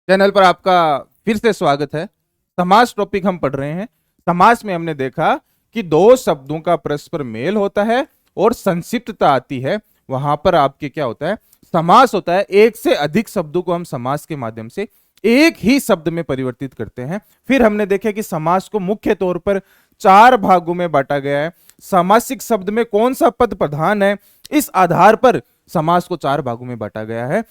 Channel पर आपका फिर से स्वागत है। समास टॉपिक हम पढ़ रहे हैं। समास में हमने देखा कि दो शब्दों का परस्पर मेल होता है और संक्षिप्तता आती है, वहां पर आपके क्या होता है, समास होता है। एक से अधिक शब्दों को हम समास के माध्यम से एक ही शब्द में परिवर्तित करते हैं। फिर हमने देखा कि समास को मुख्य तौर पर चार भागों में बांटा गया है। सामासिक शब्द में कौन सा पद प्रधान है, इस आधार पर समास को चार भागों में बांटा गया है।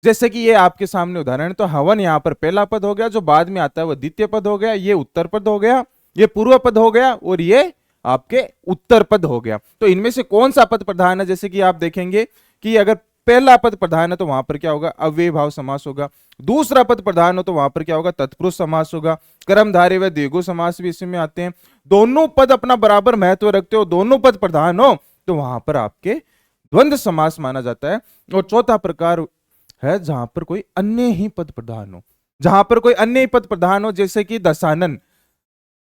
जैसे कि ये आपके सामने उदाहरण, तो हवन यहां पर पहला पद हो गया, जो बाद में आता है वो द्वितीय पद हो गया, ये उत्तर पद हो गया, ये पूर्व पद हो गया और ये आपके उत्तर पद हो गया। तो इनमें से कौन सा पद प्रधान है? जैसे कि आप देखेंगे कि अगर पहला पद प्रधान है तो वहां पर क्या होगा, अव्ययी भाव समास होगा। दूसरा पद प्रधान हो तो वहां पर क्या होगा, तत्पुरुष समास होगा। कर्मधारय व द्विगु समास भी इसमें आते हैं। दोनों पद अपना बराबर महत्व रखते हो, दोनों पद प्रधान हो तो वहां पर आपके द्वंद्व समास माना जाता है। और चौथा प्रकार है जहां पर कोई अन्य ही पद प्रधान हो, जहां पर कोई अन्य ही पद प्रधान हो, जैसे कि दशानन।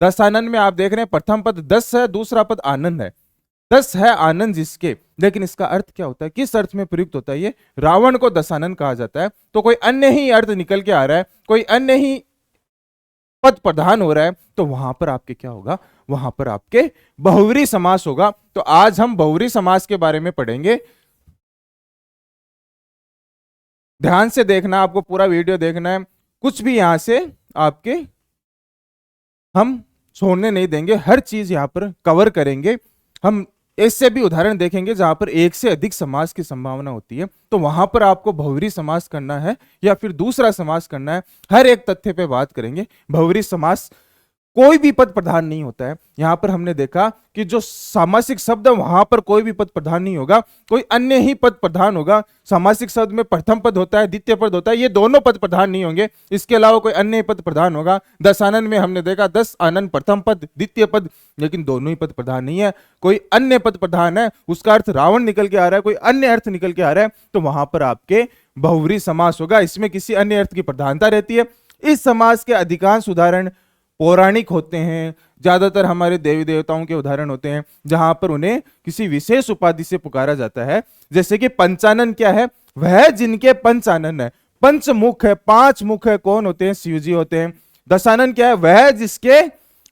दशानन में आप देख रहे हैं प्रथम पद दस है, दूसरा पद आनंद है। दस है आनंद जिसके, लेकिन इसका अर्थ क्या होता है, किस अर्थ में प्रयुक्त होता है? ये रावण को दशानन कहा जाता है। तो कोई अन्य ही अर्थ निकल के आ रहा है, कोई अन्य ही पद प्रधान हो रहा है, तो वहां पर आपके क्या होगा, वहां पर आपके बहुव्रीहि समास होगा। तो आज हम बहुव्रीहि समास के बारे में पढ़ेंगे। ध्यान से देखना, आपको पूरा वीडियो देखना है, कुछ भी यहां से आपके हम छोड़ने नहीं देंगे, हर चीज यहां पर कवर करेंगे। हम इससे भी उदाहरण देखेंगे जहां पर एक से अधिक समास की संभावना होती है, तो वहां पर आपको बहुव्रीहि समास करना है या फिर दूसरा समास करना है, हर एक तथ्य पे बात करेंगे। बहुव्रीहि समास कोई भी पद प्रधान नहीं होता है। यहां पर हमने देखा कि जो सामासिक शब्द है वहां पर कोई भी पद प्रधान नहीं होगा, कोई अन्य ही पद प्रधान होगा। सामासिक शब्द में प्रथम पद होता है, द्वितीय पद होता है, ये दोनों पद प्रधान नहीं होंगे, इसके अलावा कोई अन्य पद प्रधान होगा। दस आनंद में हमने देखा दस आनंद प्रथम पद द्वितीय पद, लेकिन दोनों ही पद प्रधान नहीं है, कोई अन्य पद प्रधान है, उसका अर्थ रावण निकल के आ रहा है, कोई अन्य अर्थ निकल के आ रहा है, तो वहां पर आपके बहुव्रीहि समास होगा। इसमें किसी अन्य अर्थ की प्रधानता रहती है। इस समास के अधिकांश उदाहरण पौराणिक होते हैं, ज्यादातर हमारे देवी देवताओं के उदाहरण होते हैं जहां पर उन्हें किसी विशेष उपाधि से पुकारा जाता है। जैसे कि पंचानन क्या है, वह जिनके पंचानन है, पंचमुख है, पांच मुख है, कौन होते हैं, शिव जी होते हैं। दशानन क्या है, वह जिसके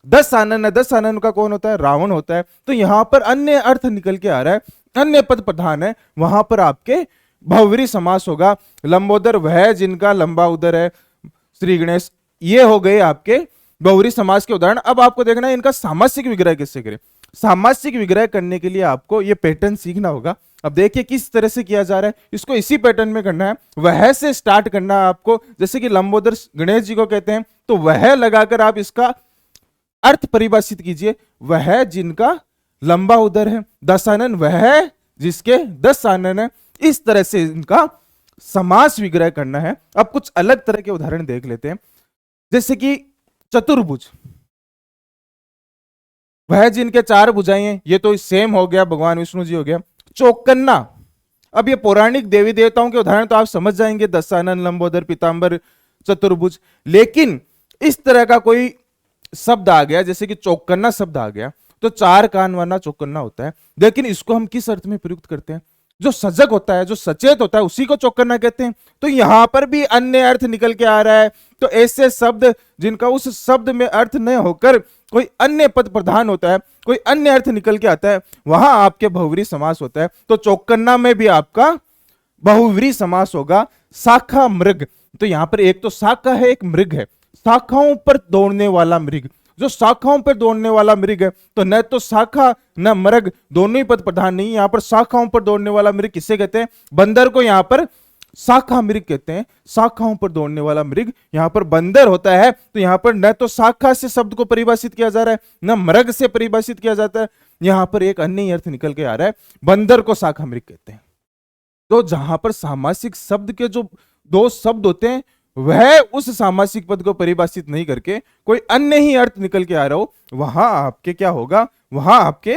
दस आनन है, दस आनन का कौन होता है, रावण होता है। तो यहां पर अन्य अर्थ निकल के आ रहा है, अन्य पद प्रधान है, वहां पर आपके बहुव्रीहि समास होगा। लंबोदर, वह जिनका लंबा उदर है, श्री गणेश। ये हो गए आपके बहुव्रीहि समास के उदाहरण। अब आपको देखना है इनका सामासिक विग्रह कैसे करें। सामासिक विग्रह करने के लिए आपको ये पैटर्न सीखना होगा। अब देखिए किस तरह से किया जा रहा है, इसको इसी पैटर्न में करना है, वह से स्टार्ट करना है आपको। जैसे कि लंबोदर गणेश जी को कहते हैं, तो वह लगाकर आप इसका अर्थ परिभाषित कीजिए, वह जिनका लंबा उदर है। दशानन, वह जिसके दस आनन है। इस तरह से इनका समास विग्रह करना है। अब कुछ अलग तरह के उदाहरण देख लेते हैं। जैसे कि चतुर्भुज, वह जिनके चार भुजाएं हैं, ये तो सेम हो गया, भगवान विष्णु जी हो गया। चौकन्ना, अब ये पौराणिक देवी देवताओं के उदाहरण तो आप समझ जाएंगे, दशानन, लंबोदर, पीतांबर, चतुर्भुज। लेकिन इस तरह का कोई शब्द आ गया, जैसे कि चौकन्ना शब्द आ गया, तो चार कान वाला चौकन्ना होता है, लेकिन इसको हम किस अर्थ में प्रयुक्त करते हैं? जो सजग होता है, जो सचेत होता है, उसी को चौकन्ना कहते हैं। तो यहां पर भी अन्य अर्थ निकल के आ रहा है। तो ऐसे शब्द जिनका उस शब्द में अर्थ न होकर कोई अन्य पद प्रधान होता है, कोई अन्य अर्थ निकल के आता है, वहां आपके बहुव्रीहि समास होता है। तो चौकन्ना में भी आपका बहुव्रीहि समास होगा। शाखा मृग, तो यहां पर एक तो शाखा है, एक मृग है, शाखाओं पर दौड़ने वाला मृग। जो शाखाओं पर दौड़ने वाला मृग है, तो न तो शाखा न मृग, दोनों ही पद प्रधान नहीं। यहां पर शाखाओं पर दौड़ने वाला मृग किसे कहते हैं? बंदर को यहां पर शाखा मृग कहते हैं, शाखाओं पर दौड़ने वाला मृग। यहां पर बंदर होता है, तो यहां पर न तो शाखा से शब्द को परिभाषित किया जा रहा है, न मृग से परिभाषित किया जाता है। यहां पर एक अन्य ही अर्थ निकल के आ रहा है, बंदर को शाखा मृग कहते हैं। तो जहां पर सामासिक शब्द के जो दो शब्द होते हैं, वह उस सामासिक पद को परिभाषित नहीं करके कोई अन्य ही अर्थ निकल के आ रहा हो, वहां आपके क्या होगा, वहां आपके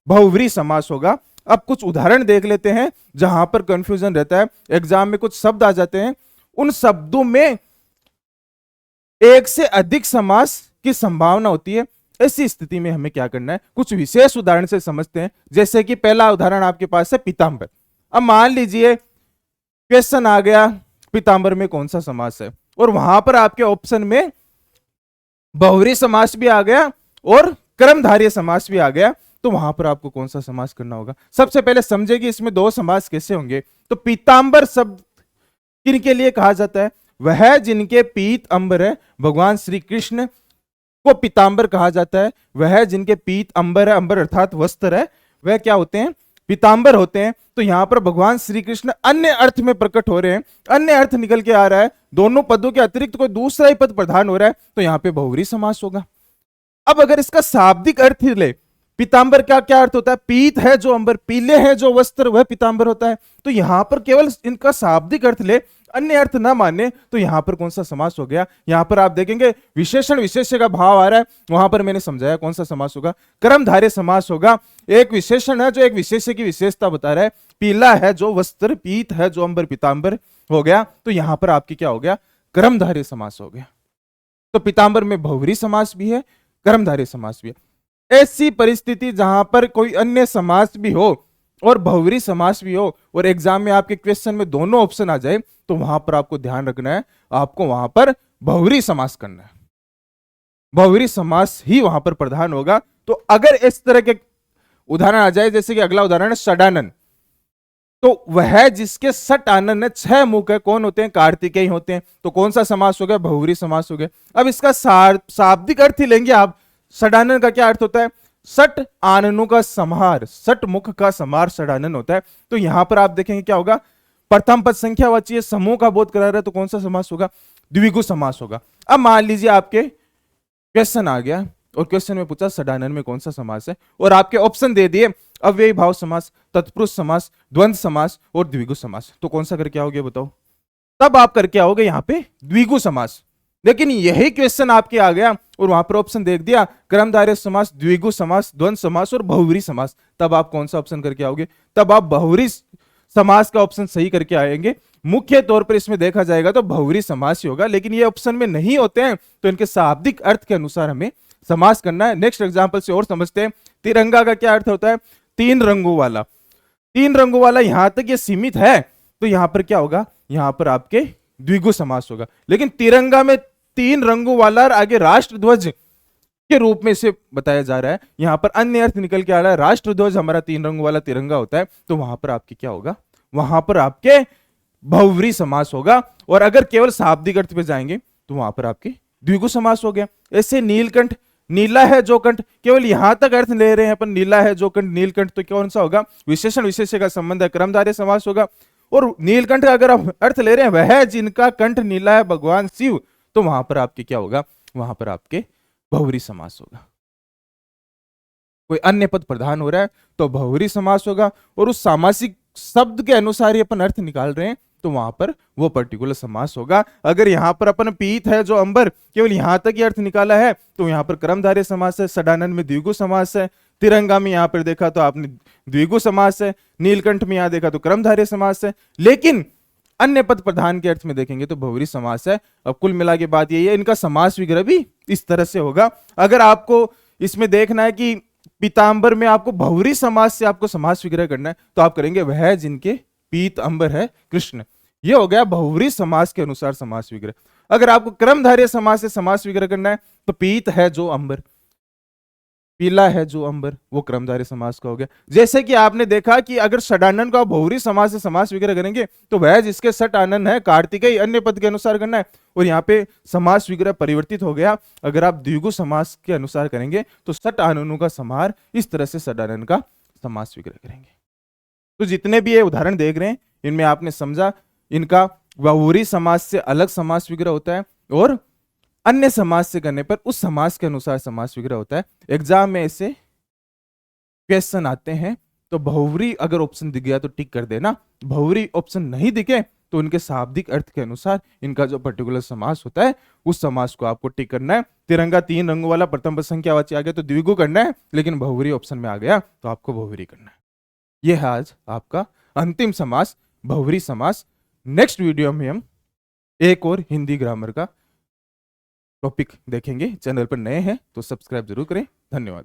बहुव्रीहि समास होगा। अब कुछ उदाहरण देख लेते हैं जहां पर कंफ्यूजन रहता है। एग्जाम में कुछ शब्द आ जाते हैं, उन शब्दों में एक से अधिक समास की संभावना होती है। ऐसी स्थिति में हमें क्या करना है, कुछ विशेष उदाहरण से समझते हैं। जैसे कि पहला उदाहरण आपके पास है पीतांबर। अब मान लीजिए क्वेश्चन आ गया, पीतांबर में कौन सा समास है, और वहां पर आपके ऑप्शन में बहुव्रीहि समास भी आ गया और कर्मधारय समास भी आ गया, तो वहां पर आपको कौन सा समास करना होगा? सबसे पहले समझे कि इसमें दो समास कैसे होंगे। तो पीतांबर शब्द किनके लिए कहा जाता है? वह जिनके पीत अंबर है, भगवान श्री कृष्ण को पीतांबर कहा जाता है। वह जिनके पीत अंबर है, अंबर अर्थात वस्त्र है, वह क्या होते हैं? पीतांबर होते हैं। तो यहां पर भगवान श्री कृष्ण अन्य अर्थ में प्रकट हो रहे हैं, अन्य अर्थ निकल के आ रहा है, दोनों पदों के अतिरिक्त कोई दूसरा ही पद प्रधान हो रहा है, तो यहां पे बहुव्रीहि समास होगा। अब अगर इसका शाब्दिक अर्थ ही ले, पीतांबर का क्या अर्थ होता है? पीत है जो अंबर, पीले है जो वस्त्र, वह पीतांबर होता है। तो यहां पर केवल इनका शाब्दिक अर्थ ले, अन्य अर्थ ना माने, तो यहां पर कौन सा समास हो गया? यहां पर आप देखेंगे विशेषण विशेष्य का भाव आ रहा है, वहां पर मैंने समझाया कौन सा समास होगा? कर्मधारय समास होगा। एक विशेषण है जो एक विशेष्य की विशेषता बता रहा है, पीला है जो वस्त्र, पीत है जो अंबर, पीतांबर हो गया। तो यहां पर आपकी क्या हो गया? कर्मधारय समास हो गया। तो पीतांबर में बहुव्रीहि समास भी है, कर्मधारय समास भी है। ऐसी परिस्थिति जहां पर कोई अन्य समास भी हो और बहुव्रीहि समास भी हो और एग्जाम में आपके क्वेश्चन में दोनों ऑप्शन आ जाए, तो वहां पर आपको ध्यान रखना है, आपको वहां पर बहुव्रीहि समास करना है, बहुव्रीहि समास ही वहां पर प्रधान होगा। तो अगर इस तरह के उदाहरण आ जाए, जैसे कि अगला उदाहरण है षडानन, तो वह जिसके सट आनन है, 6 मुख है, कौन होते हैं? कार्तिकेय होते हैं। तो कौन सा समास हो गया? बहुव्रीहि समास हो गया। अब इसका शाब्दिक अर्थ ही लेंगे आप। षडानन का क्या अर्थ होता है? सट आननों का समार, सट मुख का समार षडानन होता है। तो यहां पर आप देखेंगे क्या होगा? प्रथम पद संख्यावाची समूह का बोध करा रहा है, तो कौन सा समास होगा? द्विगु समास होगा। अब मान लीजिए आपके क्वेश्चन आ गया और क्वेश्चन में पूछा षडानन में कौन सा समास है, और आपके ऑप्शन दे दिए अव्ययी भाव समास, तत्पुरुष समास, द्वंद्व समास और द्विगु समास। तो कौन सा करके आओगे बताओ? तब आप करके आओगे यहां पे द्विगु समास। लेकिन यही क्वेश्चन आपके आ गया और वहां पर ऑप्शन देख दिया कर्मधारय समास, द्विगु समास, द्वंद्व समास और बहुव्रीहि समास, तब आप कौन सा ऑप्शन करके आओगे? तब आप बहुव्रीहि समास का ऑप्शन सही करके आएंगे। मुख्य तौर पर इसमें देखा जाएगा तो बहुव्रीहि समास ही होगा, लेकिन ये ऑप्शन में नहीं होते हैं, तो इनके शाब्दिक अर्थ के अनुसार हमें समास करना है। नेक्स्ट एग्जांपल से और समझते हैं। तिरंगा का क्या अर्थ होता है? 3 रंगों वाला। 3 रंगों वाला यहां तक ये सीमित है, तो यहां पर क्या होगा? यहां पर आपके द्विगु समास होगा। लेकिन तिरंगा में 3 रंगों वाला और आगे राष्ट्र ध्वज के रूप में इसे बताया जा रहा है, यहां पर अन्य अर्थ निकल के आ रहा है, राष्ट्र ध्वज हमारा 3 रंगों वाला तिरंगा होता है, तो वहां पर आपके क्या होगा? वहां पर आपके बहुव्रीहि समास होगा। और अगर केवल शाब्दिक अर्थ पे जाएंगे तो वहां पर आपके द्विगु समास हो गया। ऐसे नीलकंठ, नीला है जो कंठ, केवल यहां तक अर्थ ले रहे हैं अपन, नीला है जो कंठ, नीलकंठ, तो कौन सा होगा? विशेषण विशेष्य का संबंध है, कर्मधारय समास होगा। और नीलकंठ का अगर आप अर्थ ले रहे हैं वह जिनका कंठ नीला है भगवान शिव, तो वहां पर आपके क्या होगा? वहां पर आपके बहुव्रीहि समास होगा। कोई अन्य पद प्रधान हो रहा है तो बहुव्रीहि समास होगा, और उस सामासिक शब्द के अनुसार ही अपन अर्थ निकाल रहे हैं, तो वहां पर वो पर्टिकुलर समास होगा। अगर यहां पर अपन पीत है जो अंबर, केवल यहां तक ही अर्थ निकाला है, तो यहां पर कर्मधारय समास है। षडानन में द्विगु समास है। तिरंगा में यहां पर देखा तो आपने द्विगु समास है। नीलकंठ में यहां देखा तो कर्मधारय समास है। लेकिन अन्य पद प्रधान के अर्थ में देखेंगे तो बहुव्रीहि समास है। अब कुल मिला के बात यही है, इनका समास विग्रह भी इस तरह से होगा। अगर आपको इसमें देखना है कि पीतांबर में आपको बहुव्रीहि समास से आपको समास विग्रह करना है, तो आप करेंगे वह जिनके पीत अंबर है कृष्ण। ये हो गया बहुव्रीहि समास के अनुसार समास विग्रह। अगर आपको कर्मधारय समास से समास विग्रह करना है, तो पीत है जो अंबर, पीला है जो अंबर, वो कर्मधारय समास का हो गया। जैसे कि आपने देखा कि अगर षडानन का बहुव्रीहि समास से समास विग्रह करेंगे तो वह जिसके सट आनन है कार्तिकेय, अन्य पद के अनुसार करना है, और यहाँ पे समास विग्रह परिवर्तित हो गया। अगर आप द्विगु समास के अनुसार करेंगे तो सट आननों का समार, इस तरह से षडानन का समास विग्रह करेंगे। तो जितने भी ये उदाहरण देख रहे हैं, इनमें आपने समझा इनका बहुव्रीहि समास से अलग समास विग्रह होता है, और अन्य समास से करने पर उस समास के अनुसार समास विग्रह होता है। एग्जाम में ऐसे क्वेश्चन आते हैं, तो बहुव्रीहि अगर ऑप्शन दिख गया तो टिक कर देना, बहुव्रीहि ऑप्शन नहीं दिखे तो उनके शाब्दिक अर्थ के अनुसार इनका जो पर्टिकुलर समास होता है उस समास को आपको टिक करना है। तिरंगा 3 रंगों वाला प्रथम पद संख्यावाची आ गया तो द्विगु करना है, लेकिन बहुव्रीहि ऑप्शन में आ गया तो आपको बहुव्रीहि करना है। यह है आज आपका अंतिम समास, बहुव्रीहि समास। नेक्स्ट वीडियो में हम एक और हिंदी ग्रामर का टॉपिक देखेंगे। चैनल पर नए हैं तो सब्सक्राइब जरूर करें। धन्यवाद।